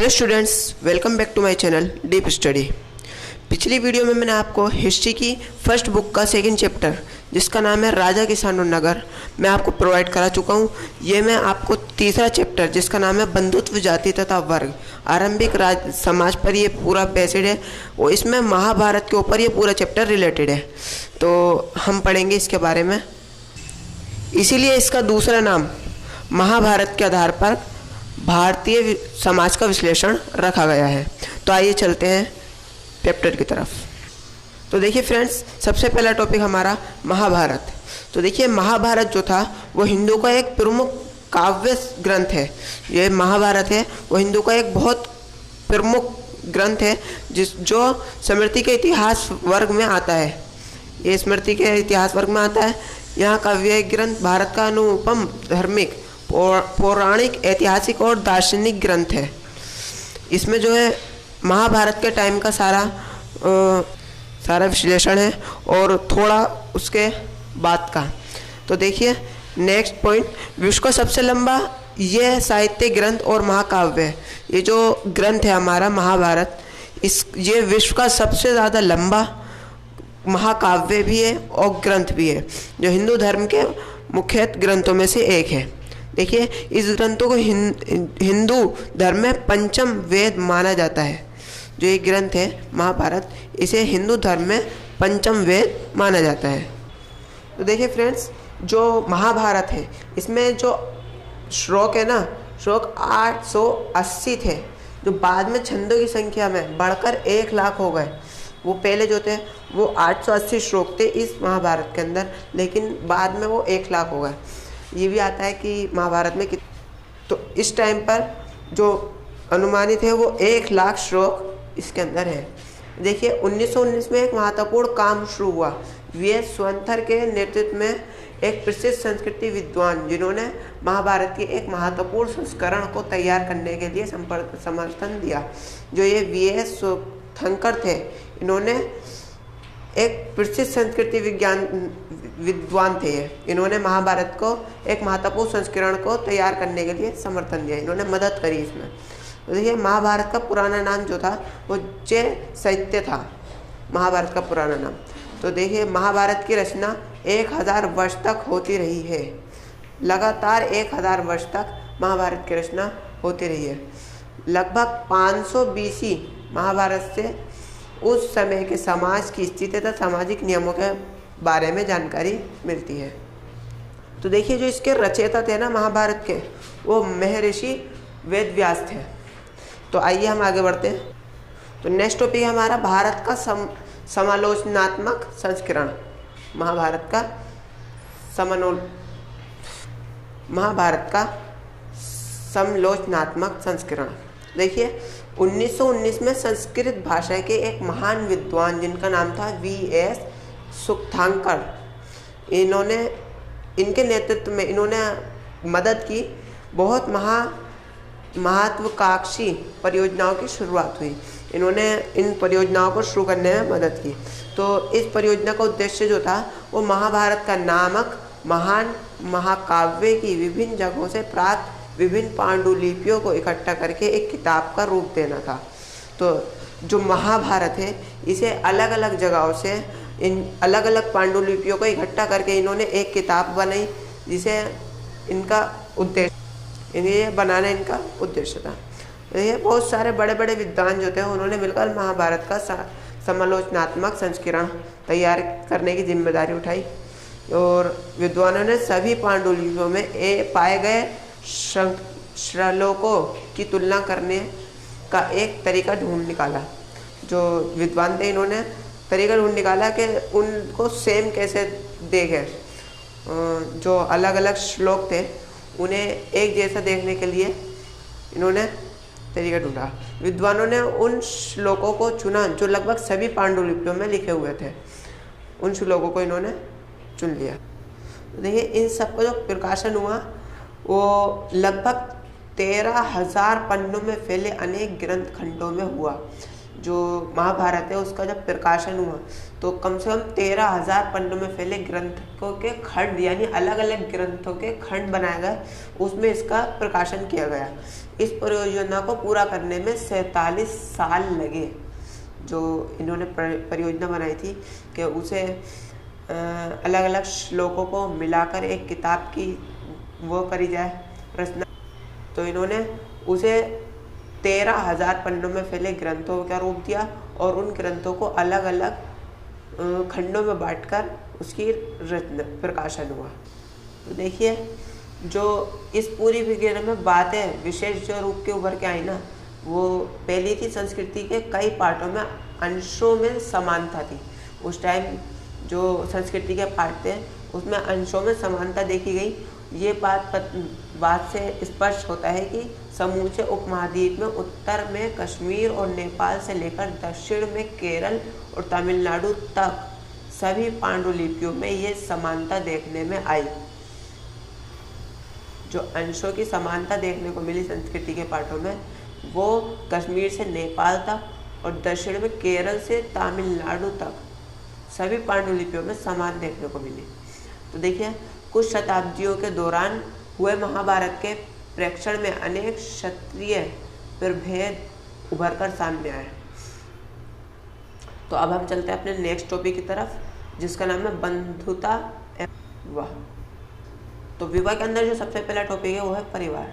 Hello students, welcome back to my channel Deep Study. पिछली video में मैंने आपको हिस्ट्री की फर्स्ट बुक का सेकंड चैप्टर जिसका नाम है राजा किसान और नगर मैं आपको प्रोवाइड करा चुका हूँ। ये मैं आपको तीसरा चैप्टर जिसका नाम है बंधुत्व जाति तथा वर्ग आरंभिक राज समाज पर ये पूरा बेस्ड है और इसमें महाभारत के ऊपर ये पूरा चैप्टर रिलेटेड है, तो हम पढ़ेंगे इसके बारे में। इसीलिए इसका दूसरा नाम महाभारत के आधार पर भारतीय समाज का विश्लेषण रखा गया है। तो आइए चलते हैं चैप्टर की तरफ। तो देखिए फ्रेंड्स, सबसे पहला टॉपिक हमारा महाभारत। तो देखिए महाभारत जो था वो हिंदू का एक प्रमुख काव्य ग्रंथ है। ये महाभारत है वो हिंदू का एक बहुत प्रमुख ग्रंथ है जो स्मृति के इतिहास वर्ग में आता है। ये स्मृति के इतिहास वर्ग में आता है। यहाँ काव्य ग्रंथ भारत का अनुपम धार्मिक पौराणिक ऐतिहासिक और दार्शनिक ग्रंथ है। इसमें जो है महाभारत के टाइम का सारा विश्लेषण है और थोड़ा उसके बाद का। तो देखिए नेक्स्ट पॉइंट, विश्व का सबसे लंबा यह साहित्य ग्रंथ और महाकाव्य है। ये जो ग्रंथ है हमारा महाभारत, ये विश्व का सबसे ज़्यादा लंबा महाकाव्य भी है और ग्रंथ भी है, जो हिंदू धर्म के मुख्य ग्रंथों में से एक है। देखिए इस ग्रंथों को हिंदू धर्म में पंचम वेद माना जाता है। जो ये ग्रंथ है महाभारत, इसे हिंदू धर्म में पंचम वेद माना जाता है। तो देखिए फ्रेंड्स, जो महाभारत है इसमें जो श्लोक है ना, श्लोक 880 थे, जो बाद में छंदों की संख्या में बढ़कर 1,00,000 हो गए। वो पहले जो थे वो 880 श्लोक थे इस महाभारत के अंदर, लेकिन बाद में वो 1,00,000 हो गए। ये भी आता है कि महाभारत में तो इस टाइम पर जो अनुमानित है वो 1,00,000 श्लोक इसके अंदर है। देखिए 1919 में एक महत्वपूर्ण काम शुरू हुआ। वीएस स्वंथर के नेतृत्व में एक प्रसिद्ध संस्कृति विद्वान जिन्होंने महाभारत के एक महत्वपूर्ण संस्करण को तैयार करने के लिए समर्थन दिया। जो ये वीएस स्वंथर थे, इन्होंने एक प्रसिद्ध संस्कृति विद्वान थे। इन्होंने महाभारत को एक महत्वपूर्ण संस्करण को तैयार करने के लिए समर्थन दिया, इन्होंने मदद करी इसमें। तो देखिए महाभारत का पुराना नाम जो था वो जय साहित्य था, महाभारत का पुराना नाम। तो देखिए महाभारत की रचना 1000 वर्ष तक होती रही है। लगातार 1000 वर्ष तक महाभारत की रचना होती रही है। लगभग 500 BC महाभारत से उस समय के समाज की स्थिति तथा सामाजिक नियमों के बारे में जानकारी मिलती है। तो देखिए जो इसके रचयिता थे ना महाभारत के, वो महर्षि वेदव्यास थे। तो आइए हम आगे बढ़ते हैं। तो नेक्स्ट टॉपिक है हमारा भारत का समालोचनात्मक संस्करण। महाभारत का समालोचनात्मक संस्करण। देखिए 1919 में संस्कृत भाषा के एक महान विद्वान जिनका नाम था वीएस सुक्थांकर, इनके नेतृत्व में इन्होंने मदद की। बहुत महत्वाकांक्षी परियोजनाओं की शुरुआत हुई। इन्होंने इन परियोजनाओं को शुरू करने में मदद की। तो इस परियोजना का उद्देश्य जो था वो महाभारत का नामक महान महाकाव्य की विभिन्न जगहों से प्राप्त विभिन्न पांडुलिपियों को इकट्ठा करके एक किताब का रूप देना था। तो जो महाभारत है इसे अलग अलग जगहों से इन अलग अलग पांडुलिपियों को इकट्ठा करके इन्होंने एक किताब बनाई, जिसे इनका उद्देश्य इन्हें बनाना इनका उद्देश्य था। ये बहुत सारे बड़े बड़े विद्वान जो थे उन्होंने मिलकर महाभारत का समालोचनात्मक संस्करण तैयार करने की जिम्मेदारी उठाई और विद्वानों ने सभी पांडुलिपियों में पाए गए श्लोकों की तुलना करने का एक तरीका ढूंढ निकाला। जो विद्वान थे इन्होंने तरीका ढूंढ निकाला कि उनको सेम कैसे देखे। जो अलग अलग श्लोक थे उन्हें एक जैसा देखने के लिए इन्होंने तरीका ढूंढा। विद्वानों ने उन श्लोकों को चुना जो लगभग सभी पांडुलिपियों में लिखे हुए थे। उन श्लोकों को इन्होंने चुन लिया। देखिए इन सबका जो प्रकाशन हुआ वो लगभग 13,000 पन्नों में फैले अनेक ग्रंथ खंडों में हुआ। जो महाभारत है उसका जब प्रकाशन हुआ तो कम से कम 13,000 पन्नों में फैले ग्रंथों के खंड यानी अलग अलग ग्रंथों के खंड बनाए गए, उसमें इसका प्रकाशन किया गया। इस परियोजना को पूरा करने में 47 साल लगे। जो इन्होंने परियोजना बनाई थी कि उसे अलग अलग श्लोकों को मिलाकर एक किताब की वो करी जाए रचना, तो इन्होंने उसे 13,000 पन्नों में फैले ग्रंथों का रूप दिया और उन ग्रंथों को अलग अलग खंडों में बांटकर उसकी रचना प्रकाशन हुआ। तो देखिए जो इस पूरी विज्ञान में बातें विशेष जो रूप के उभर के आई ना, वो पहली थी संस्कृति के कई पार्टों में अंशों में समानता थी। उस टाइम जो संस्कृति के पार्ट थे उसमें अंशों में समानता देखी गई। ये बात से स्पष्ट होता है कि समूचे उपमहाद्वीप में उत्तर में कश्मीर और नेपाल से लेकर दक्षिण में केरल और तमिलनाडु तक सभी पांडुलिपियों में ये समानता देखने में आई। जो अंशों की समानता देखने को मिली संस्कृति के पाठों में, वो कश्मीर से नेपाल तक और दक्षिण में केरल से तमिलनाडु तक सभी पांडुलिपियों में समान देखने को मिली। तो देखिए कुछ शताब्दियों के दौरान हुए महाभारत के प्रेक्षण में अनेक क्षत्रिय प्रभेद उभरकर सामने आए। तो अब हम चलते हैं अपने नेक्स्ट टॉपिक की तरफ, जिसका नाम है बंधुता एवं विवाह। तो विवाह के अंदर जो सबसे पहला टॉपिक है वो है परिवार।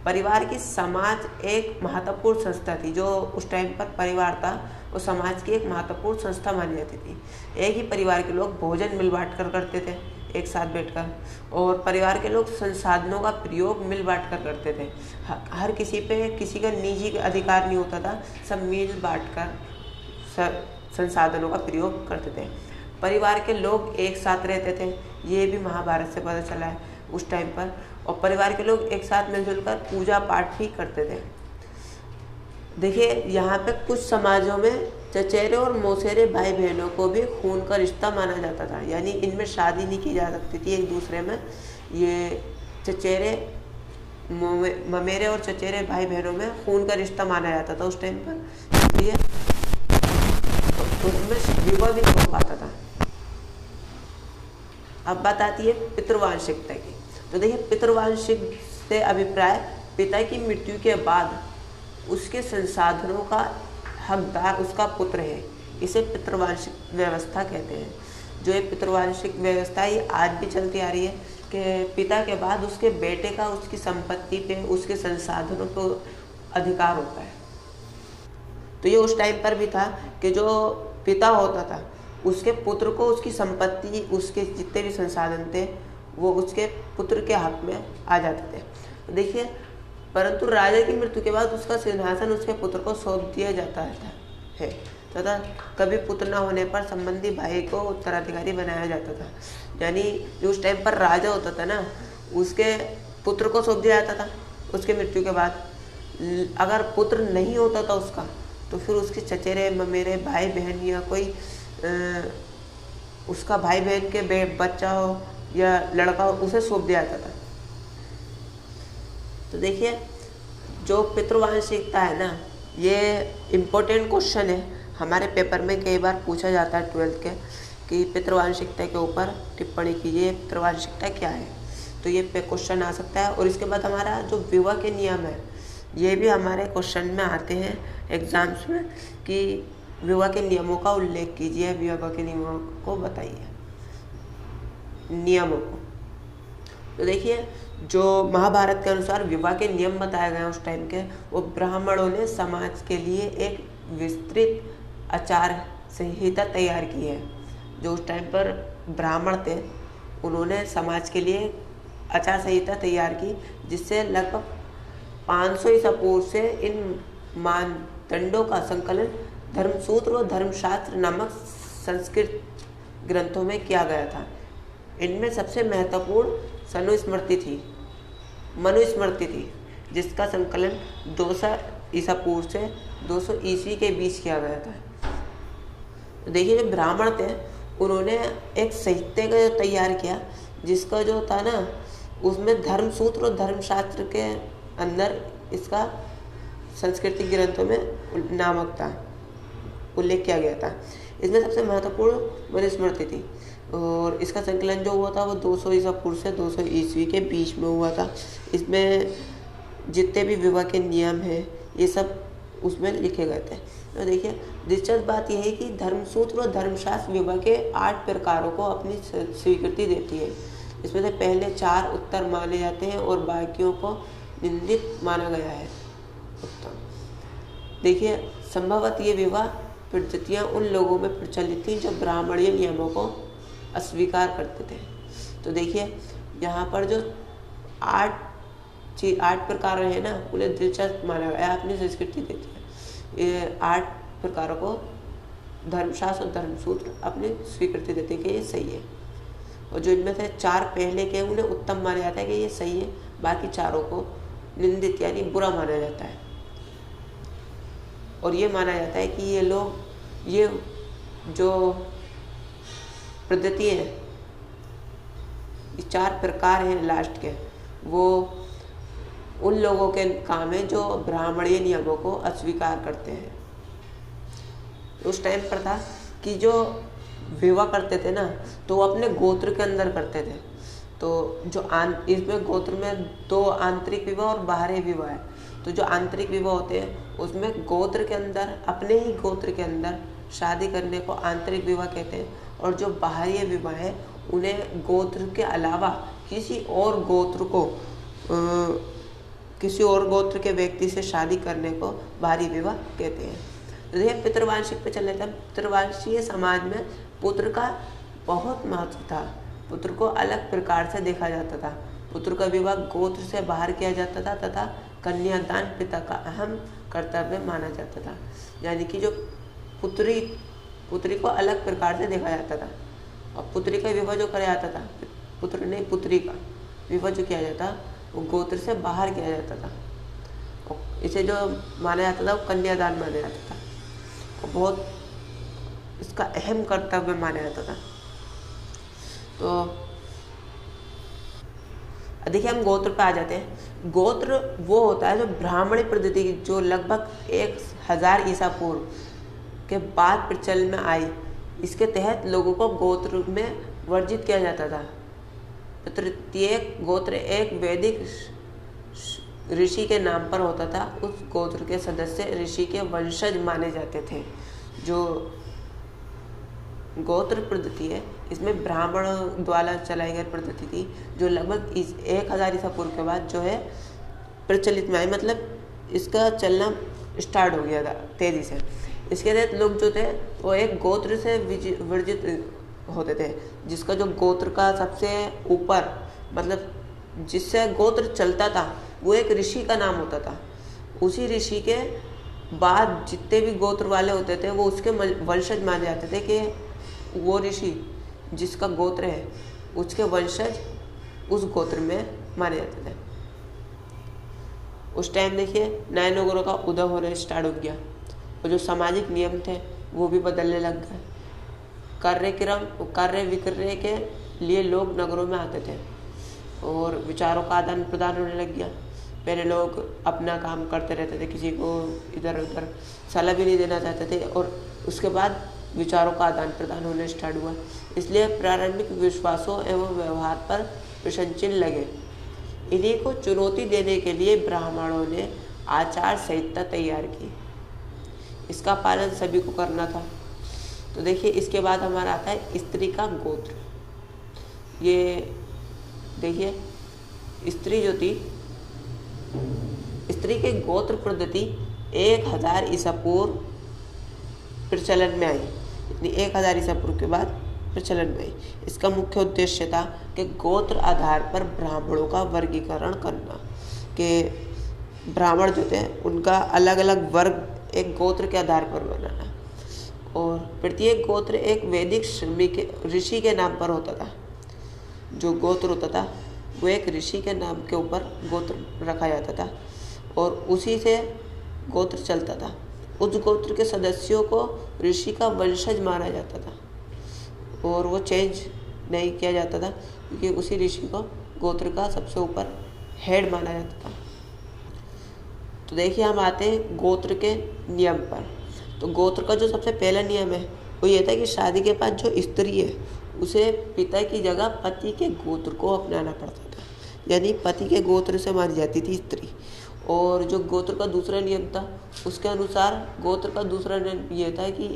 परिवार की समाज एक महत्वपूर्ण संस्था थी। जो उस टाइम पर परिवार था वो समाज की एक महत्वपूर्ण संस्था मानी जाती थी। एक ही परिवार के लोग भोजन मिल बांट कर करते थे एक साथ बैठकर, और परिवार के लोग संसाधनों का प्रयोग मिल बांट कर करते थे। हर किसी पे किसी का निजी अधिकार नहीं होता था, सब मिल बांट कर संसाधनों का प्रयोग करते थे। परिवार के लोग एक साथ रहते थे, ये भी महाभारत से पता चला है उस टाइम पर। और परिवार के लोग एक साथ मिलजुल कर पूजा पाठ भी करते थे। देखिए यहाँ पे कुछ समाजों में चचेरे और मौसेरे भाई बहनों को भी खून का रिश्ता माना जाता था, यानी इनमें शादी नहीं की जा सकती थी एक दूसरे में। ये चचेरे ममेरे और चचेरे भाई बहनों में खून का रिश्ता माना जाता था उस टाइम पर, इसलिए उसमें विवाह भी नहीं हो पाता था। अब बात आती है पितृवांशिकता की। तो देखिए पितृवांशिक से अभिप्राय पिता की मृत्यु के बाद उसके संसाधनों का हकदार उसका पुत्र है। इसे पितृवांशिक व्यवस्था कहते हैं। जो ये पितृवांशिक व्यवस्था ये आज भी चलती आ रही है कि पिता के बाद उसके बेटे का उसकी संपत्ति पे उसके संसाधनों पे अधिकार होता है। तो ये उस टाइम पर भी था कि जो पिता होता था उसके पुत्र को उसकी संपत्ति उसके जितने भी संसाधन थे वो उसके पुत्र के हक में आ जाते थे। तो देखिए परंतु राजा की मृत्यु के बाद उसका सिंहासन उसके पुत्र को सौंप दिया जाता है तथा कभी पुत्र न होने पर संबंधी भाई को उत्तराधिकारी बनाया जाता था। यानी जो उस टाइम पर राजा होता था ना, उसके पुत्र को सौंप दिया जाता था उसके मृत्यु के बाद। अगर पुत्र नहीं होता था उसका तो फिर उसके चचेरे ममेरे भाई बहन या कोई उसका भाई बहन के बच्चा हो या लड़का हो उसे सौंप दिया जाता था। तो देखिए जो पितृवांशिकता है ना, ये इम्पोर्टेंट क्वेश्चन है, हमारे पेपर में कई बार पूछा जाता है 12th के कि पितृवांशिकता के ऊपर टिप्पणी कीजिए, पितृवांशिकता क्या है। तो ये क्वेश्चन आ सकता है। और इसके बाद हमारा जो विवाह के नियम है ये भी हमारे क्वेश्चन में आते हैं एग्जाम्स में कि विवाह के नियमों का उल्लेख कीजिए, विवाह के नियमों को बताइए, नियमों को। तो देखिए जो महाभारत के अनुसार विवाह के नियम बताए गए हैं उस टाइम के, वो ब्राह्मणों ने समाज के लिए एक विस्तृत आचार संहिता तैयार की है। जो उस टाइम पर ब्राह्मण थे उन्होंने समाज के लिए आचार संहिता तैयार की, जिससे लगभग 500 ईसा पूर्व से इन मानदंडों का संकलन धर्मसूत्र और धर्मशास्त्र नामक संस्कृत ग्रंथों में किया गया था। इनमें सबसे महत्वपूर्ण मनुस्मृति थी, जिसका संकलन 200 ईसा पूर्व से 200 ईस्वी के बीच किया गया था। देखिए जो ब्राह्मण थे उन्होंने एक साहित्य का जो तैयार किया, जिसका जो था ना उसमें धर्मसूत्र और धर्मशास्त्र के अंदर इसका सांस्कृतिक ग्रंथों में नामक था। उल्लेख किया गया था। इसमें सबसे महत्वपूर्ण मनुस्मृति थी और इसका संकलन जो हुआ था वो 200 ईसा पूर्व से 200 ईस्वी के बीच में हुआ था। इसमें जितने भी विवाह के नियम हैं ये सब उसमें लिखे गए थे। तो देखिए दिलचस्प बात यह है कि धर्मसूत्र और धर्मशास्त्र विवाह के 8 प्रकारों को अपनी स्वीकृति देती है। इसमें से पहले 4 उत्तर माने जाते हैं और बाकियों को निंदित माना गया है। उत्तम देखिए संभवतः ये विवाह पद्धतियाँ उन लोगों में प्रचलित थी जो ब्राह्मणीय नियमों को अस्वीकार करते थे। तो देखिए यहाँ पर जो 8 प्रकार है ना उन्हें दिलचस्प माना गया, अपनी संस्कृति देती है। ये 8 प्रकारों को धर्मशास्त्र और धर्मसूत्र अपनी स्वीकृति देते हैं कि ये सही है और जो इनमें से 4 पहले के उन्हें उत्तम माना जाता है कि ये सही है, बाकी चारों को निंदित यानी बुरा माना जाता है। और ये माना जाता है कि ये जो पद्धति है, ये 4 प्रकार हैं लास्ट के, वो उन लोगों के काम है जो ब्राह्मणीय नियमों को अस्वीकार करते हैं। उस टाइम पर था कि जो विवाह करते थे ना तो वो अपने गोत्र के अंदर करते थे। तो जो इसमें गोत्र में 2 आंतरिक विवाह और बाहरी विवाह है। तो जो आंतरिक विवाह होते हैं उसमें गोत्र के अंदर, अपने ही गोत्र के अंदर शादी करने को आंतरिक विवाह कहते हैं और जो बाहरी विवाह है उन्हें गोत्र के अलावा किसी और गोत्र के व्यक्ति से शादी करने को बाहरी विवाह कहते हैं। तो देखिए पितृवांशिक पे चल रहे थे। पितृवांशीय समाज में पुत्र का बहुत महत्व था। पुत्र को अलग प्रकार से देखा जाता था। पुत्र का विवाह गोत्र से बाहर किया जाता था तथा कन्यादान पिता का अहम कर्तव्य माना जाता था। यानी कि जो पुत्री को अलग प्रकार से देखा जाता था और पुत्री का विवाह जो किया जाता था, पुत्री का विवाह जो किया जाता वो गोत्र से बाहर किया जाता था। इसे जो माना जाता था वो कन्यादान माना जाता था और बहुत इसका अहम कर्तव्य माना जाता था। तो देखिए हम गोत्र पे आ जाते हैं। गोत्र वो होता है जो ब्राह्मणी पद्धति जो लगभग 1000 ईसा पूर्व के बाद प्रचलन में आई। इसके तहत लोगों को गोत्र में वर्जित किया जाता था। प्रत्येक गोत्र एक वैदिक ऋषि के नाम पर होता था। उस गोत्र के सदस्य ऋषि के वंशज माने जाते थे। जो गोत्र पद्धति है इसमें ब्राह्मण द्वारा चलाई गई पद्धति थी जो लगभग 1000 ईसा पूर्व के बाद जो है प्रचलित में आई, मतलब इसका चलना स्टार्ट हो गया था तेजी से। इसके तहत लोग जो थे वो एक गोत्र से वर्जित होते थे, जिसका जो गोत्र का सबसे ऊपर मतलब जिससे गोत्र चलता था वो एक ऋषि का नाम होता था। उसी ऋषि के बाद जितने भी गोत्र वाले होते थे वो उसके वंशज माने जाते थे कि वो ऋषि जिसका गोत्र है उसके वंशज उस गोत्र में माने जाते थे। उस टाइम देखिए नए नगरों का उदय होना स्टार्ट हो गया और जो सामाजिक नियम थे वो भी बदलने लग गए। कार्य विक्रय के लिए लोग नगरों में आते थे और विचारों का आदान प्रदान होने लग गया। पहले लोग अपना काम करते रहते थे, किसी को इधर उधर सलाह भी नहीं देना चाहते थे और उसके बाद विचारों का आदान प्रदान होने स्टार्ट हुआ। इसलिए प्रारंभिक विश्वासों एवं व्यवहार पर प्रश्न चिन्ह लगे। इन्हीं को चुनौती देने के लिए ब्राह्मणों ने आचार संहिता तैयार की। इसका पालन सभी को करना था। तो देखिए इसके बाद हमारा आता है स्त्री का गोत्र। ये देखिए स्त्री जो थी, स्त्री के गोत्र पद्धति 1000 ईसा पूर्व प्रचलन में आई, यानी 1000 ईसा पूर्व के बाद प्रचलन में आई। इसका मुख्य उद्देश्य था कि गोत्र आधार पर ब्राह्मणों का वर्गीकरण करना, कि ब्राह्मण जो थे उनका अलग अलग वर्ग एक गोत्र के आधार पर बनाना और प्रत्येक गोत्र एक वैदिक ऋषि के नाम पर होता था। जो गोत्र होता था वो एक ऋषि के नाम के ऊपर गोत्र रखा जाता था और उसी से गोत्र चलता था। उस गोत्र के सदस्यों को ऋषि का वंशज माना जाता था और वो चेंज नहीं किया जाता था क्योंकि उसी ऋषि को गोत्र का सबसे ऊपर हेड माना जाता था। तो देखिए हम आते हैं गोत्र के नियम पर। तो गोत्र का जो सबसे पहला नियम है वो ये था कि शादी के बाद जो स्त्री है उसे पिता की जगह पति के गोत्र को अपनाना पड़ता था, यानी पति के गोत्र से मानी जाती थी स्त्री। और जो गोत्र का दूसरा नियम था उसके अनुसार गोत्र का दूसरा नियम ये था कि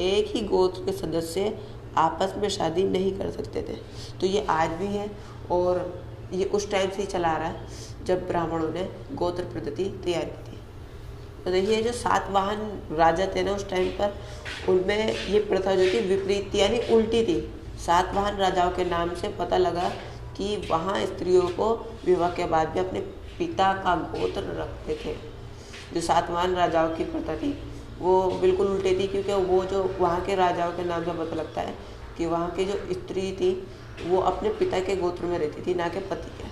एक ही गोत्र के सदस्य आपस में शादी नहीं कर सकते थे। तो ये आज भी है और ये उस टाइम से ही चला आ रहा है जब ब्राह्मणों ने गोत्र पद्धति तैयार की थी। तो देखिए जो सातवाहन राजा थे ना उस टाइम पर, उनमें ये प्रथा जो थी विपरीत थी, यानी उल्टी थी। सातवाहन राजाओं के नाम से पता लगा कि वहाँ स्त्रियों को विवाह के बाद भी अपने पिता का गोत्र रखते थे। जो सातवाहन राजाओं की प्रथा थी वो बिल्कुल उल्टी थी, क्योंकि वो जो वहाँ के राजाओं के नाम से पता लगता है कि वहाँ की जो स्त्री थी वो अपने पिता के गोत्र में रहती थी, ना कि पति के।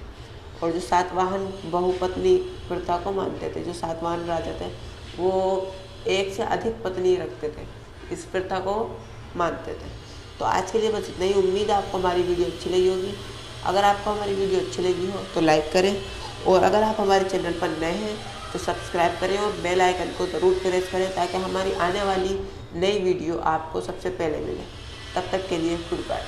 और जो सातवाहन बहुपत्नी प्रथा को मानते थे, जो सातवाहन राजा थे वो एक से अधिक पत्नी रखते थे, इस प्रथा को मानते थे। तो आज के लिए बस इतना ही। उम्मीद है आपको हमारी वीडियो अच्छी लगी होगी। अगर आपको हमारी वीडियो अच्छी लगी हो तो लाइक करें, और अगर आप हमारे चैनल पर नए हैं तो सब्सक्राइब करें और बेल आइकन को ज़रूर प्रेस करें ताकि हमारी आने वाली नई वीडियो आपको सबसे पहले मिले। तब तक के लिए गुड बाय।